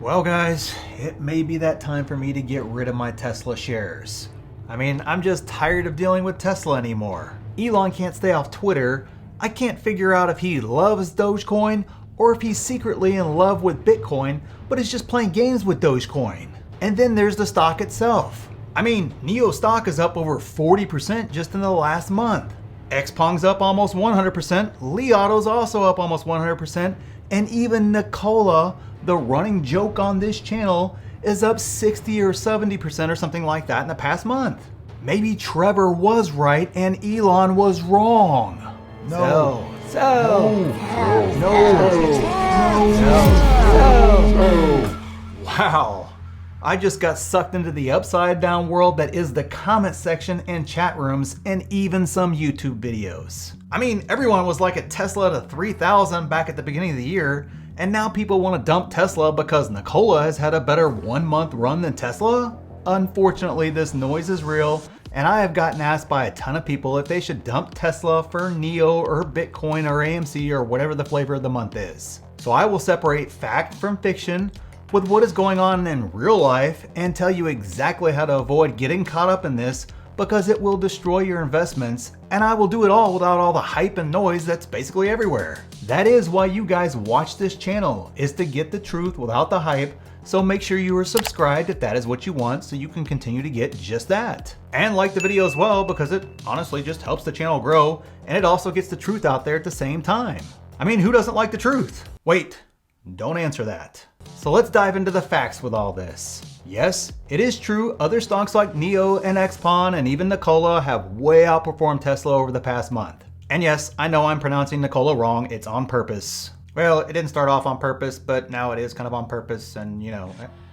Well guys, it may be that time for me to get rid of my Tesla shares. I mean, I'm just tired of dealing with Tesla anymore. Elon can't stay off Twitter. I can't figure out if he loves Dogecoin or if he's secretly in love with Bitcoin, but is just playing games with Dogecoin. And then there's the stock itself. I mean, NIO stock is up over 40% just in the last month. Xpong's up almost 100%, Li Auto's also up almost 100%, and even Nikola, the running joke on this channel, is up 60 or 70% or something like that in the past month. Maybe Trevor was right and Elon was wrong. No. Wow. I just got sucked into the upside down world that is the comment section and chat rooms and even some YouTube videos. I mean, everyone was like a Tesla to 3,000 back at the beginning of the year, and now people want to dump Tesla because Nikola has had a better 1 month run than Tesla? Unfortunately, this noise is real, and I have gotten asked by a ton of people if they should dump Tesla for NIO or Bitcoin or AMC or whatever the flavor of the month is. So I will separate fact from fiction with what is going on in real life and tell you exactly how to avoid getting caught up in this, because it will destroy your investments, and I will do it all without all the hype and noise that's basically everywhere. That is why you guys watch this channel, is to get the truth without the hype, so make sure you are subscribed if that is what you want so you can continue to get just that. And like the video as well, because it honestly just helps the channel grow, and it also gets the truth out there at the same time. I mean, who doesn't like the truth? Wait, don't answer that. So let's dive into the facts with all this. Yes, it is true, other stocks like NIO and Xpong and even Nikola have way outperformed Tesla over the past month. And yes, I know I'm pronouncing Nikola wrong, it's on purpose. Well, it didn't start off on purpose, but now it is kind of on purpose, and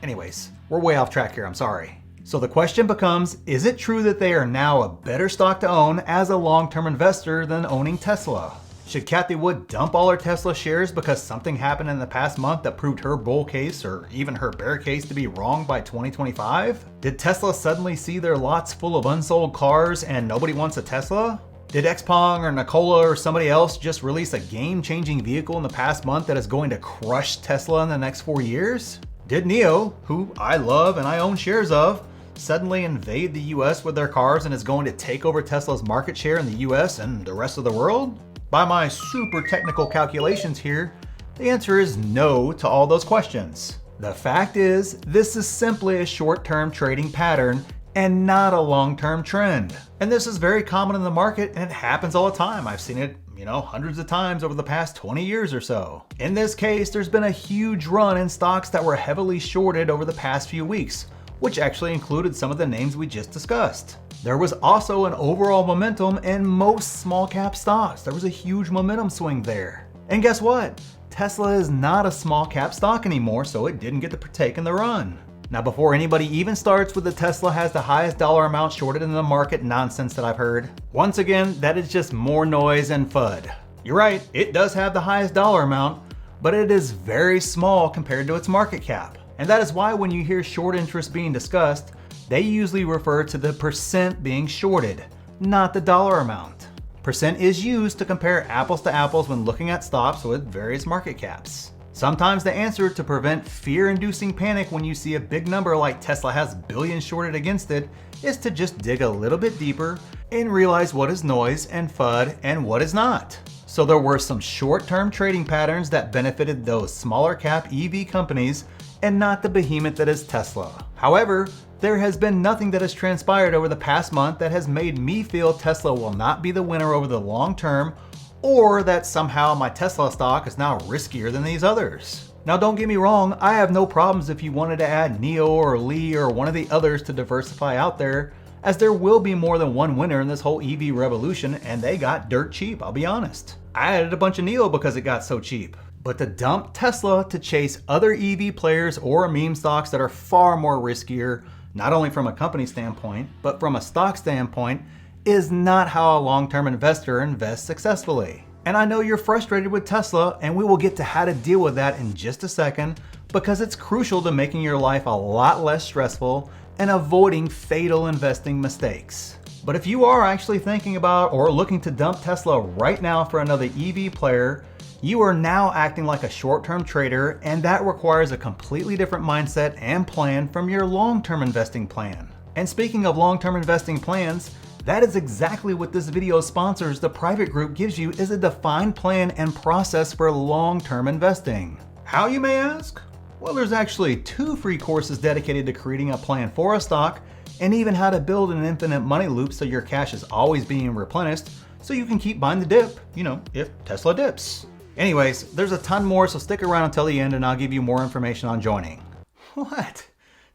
anyways, we're way off track here, I'm sorry. So the question becomes, is it true that they are now a better stock to own as a long-term investor than owning Tesla? Should Cathie Wood dump all her Tesla shares because something happened in the past month that proved her bull case or even her bear case to be wrong by 2025? Did Tesla suddenly see their lots full of unsold cars and nobody wants a Tesla? Did Xpong or Nikola or somebody else just release a game-changing vehicle in the past month that is going to crush Tesla in the next 4 years? Did NIO, who I love and I own shares of, suddenly invade the US with their cars and is going to take over Tesla's market share in the US and the rest of the world? By my super technical calculations here, the answer is no to all those questions. The fact is, this is simply a short-term trading pattern and not a long-term trend. And this is very common in the market and it happens all the time. I've seen it, hundreds of times over the past 20 years or so. In this case, there's been a huge run in stocks that were heavily shorted over the past few weeks, which actually included some of the names we just discussed. There was also an overall momentum in most small cap stocks. There was a huge momentum swing there. And guess what? Tesla is not a small cap stock anymore, so it didn't get to partake in the run. Now, before anybody even starts with the Tesla has the highest dollar amount shorted in the market nonsense that I've heard, once again, that is just more noise and FUD. You're right, it does have the highest dollar amount, but it is very small compared to its market cap. And that is why when you hear short interest being discussed, they usually refer to the percent being shorted, not the dollar amount. Percent is used to compare apples to apples when looking at stocks with various market caps. Sometimes the answer to prevent fear-inducing panic when you see a big number like Tesla has billions shorted against it is to just dig a little bit deeper and realize what is noise and FUD and what is not. So there were some short-term trading patterns that benefited those smaller cap EV companies and not the behemoth that is Tesla. However, there has been nothing that has transpired over the past month that has made me feel Tesla will not be the winner over the long term, or that somehow my Tesla stock is now riskier than these others. Now don't get me wrong, I have no problems if you wanted to add NIO or Li or one of the others to diversify out there, as there will be more than one winner in this whole EV revolution, and they got dirt cheap, I'll be honest. I added a bunch of NIO because it got so cheap. But to dump Tesla to chase other EV players or meme stocks that are far more riskier, not only from a company standpoint, but from a stock standpoint, is not how a long-term investor invests successfully. And I know you're frustrated with Tesla, and we will get to how to deal with that in just a second, because it's crucial to making your life a lot less stressful and avoiding fatal investing mistakes. But if you are actually thinking about or looking to dump Tesla right now for another EV player, You are now acting like a short-term trader, and that requires a completely different mindset and plan from your long-term investing plan. And speaking of long-term investing plans, that is exactly what this video sponsors, the private group, gives you, is a defined plan and process for long-term investing. How, you may ask? Well, there's actually 2 free courses dedicated to creating a plan for a stock, and even how to build an infinite money loop so your cash is always being replenished so you can keep buying the dip, if Tesla dips. Anyways, there's a ton more, so stick around until the end and I'll give you more information on joining. What?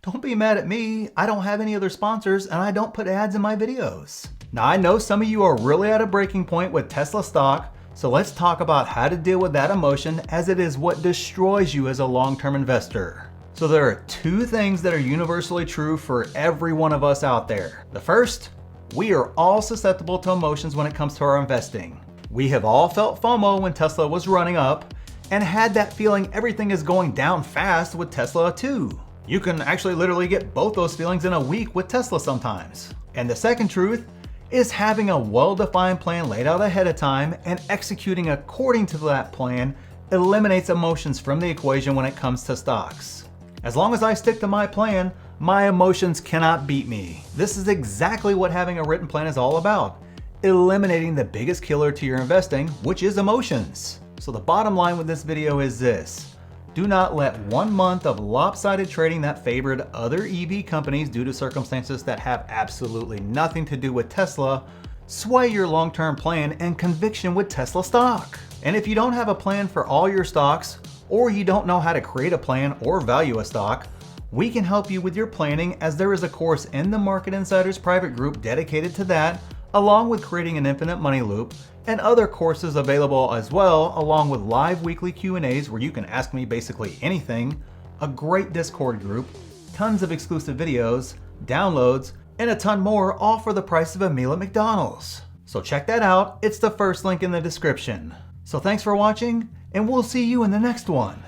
Don't be mad at me. I don't have any other sponsors and I don't put ads in my videos. Now, I know some of you are really at a breaking point with Tesla stock, so let's talk about how to deal with that emotion, as it is what destroys you as a long-term investor. So there are 2 things that are universally true for every one of us out there. The first, we are all susceptible to emotions when it comes to our investing. We have all felt FOMO when Tesla was running up and had that feeling everything is going down fast with Tesla too. You can actually literally get both those feelings in a week with Tesla sometimes. And the second truth is having a well-defined plan laid out ahead of time and executing according to that plan eliminates emotions from the equation when it comes to stocks. As long as I stick to my plan, my emotions cannot beat me. This is exactly what having a written plan is all about. Eliminating the biggest killer to your investing, which is emotions. So the bottom line with this video is this. Do not let 1 month of lopsided trading that favored other EV companies due to circumstances that have absolutely nothing to do with Tesla sway your long-term plan and conviction with Tesla stock. And if you don't have a plan for all your stocks, or you don't know how to create a plan or value a stock, we can help you with your planning, as there is a course in the Market Insiders private group dedicated to that, along with creating an infinite money loop, and other courses available as well, along with live weekly Q&As where you can ask me basically anything, a great Discord group, tons of exclusive videos, downloads, and a ton more, all for the price of a meal at McDonald's. So check that out, it's the first link in the description. So thanks for watching, and we'll see you in the next one.